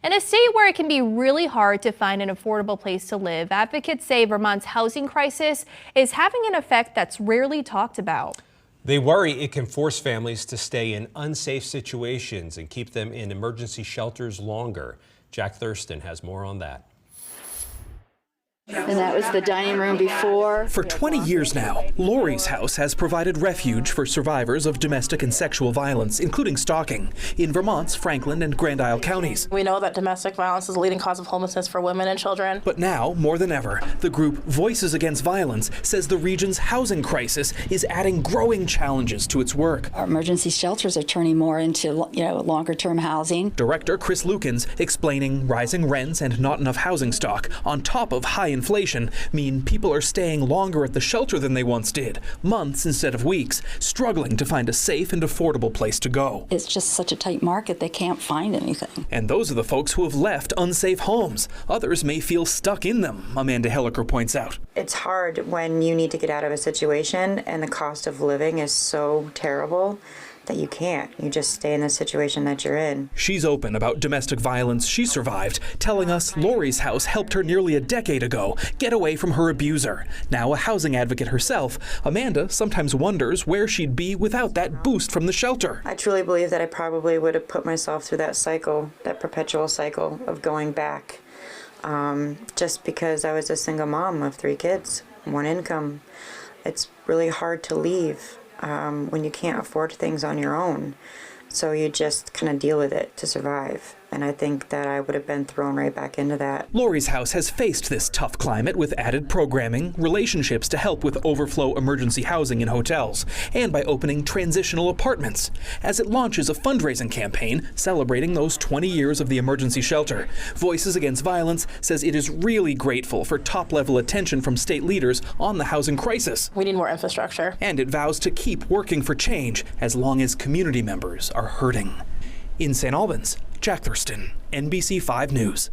In a state where it can be really hard to find an affordable place to live, advocates say Vermont's housing crisis is having an effect that's rarely talked about. They worry it can force families to stay in unsafe situations and keep them in emergency shelters longer. Jack Thurston has more on that. And that was the dining room before. For 20 years now, Lori's house has provided refuge for survivors of domestic and sexual violence, including stalking, in Vermont's Franklin and Grand Isle counties. We know that domestic violence is the leading cause of homelessness for women and children. But now, more than ever, the group Voices Against Violence says the region's housing crisis is adding growing challenges to its work. Our emergency shelters are turning more into, longer-term housing. Director Chris Lukens explaining rising rents and not enough housing stock on top of high inflation mean people are staying longer at the shelter than they once did, months instead of weeks, struggling to find a safe and affordable place to go. It's just such a tight market, they can't find anything. And those are the folks who have left unsafe homes. Others may feel stuck in them, Amanda Hilliker points out. It's hard when you need to get out of a situation and the cost of living is so terrible that you can't. You just stay in the situation that you're in. She's open about domestic violence she survived, telling us Lori's house helped her nearly a decade ago get away from her abuser. Now a housing advocate herself, Amanda sometimes wonders where she'd be without that boost from the shelter. I truly believe that I probably would have put myself through that cycle, that perpetual cycle of going back. Just because I was a single mom of 3 kids, 1 income. It's really hard to leave when you can't afford things on your own. So you just kind of deal with it to survive. And I think that I would have been thrown right back into that. Lori's house has faced this tough climate with added programming, relationships to help with overflow emergency housing in hotels, and by opening transitional apartments. As it launches a fundraising campaign celebrating those 20 years of the emergency shelter, Voices Against Violence says it is really grateful for top-level attention from state leaders on the housing crisis. We need more infrastructure. And it vows to keep working for change as long as community members are hurting. In St. Albans, Jack Thurston, NBC 5 News.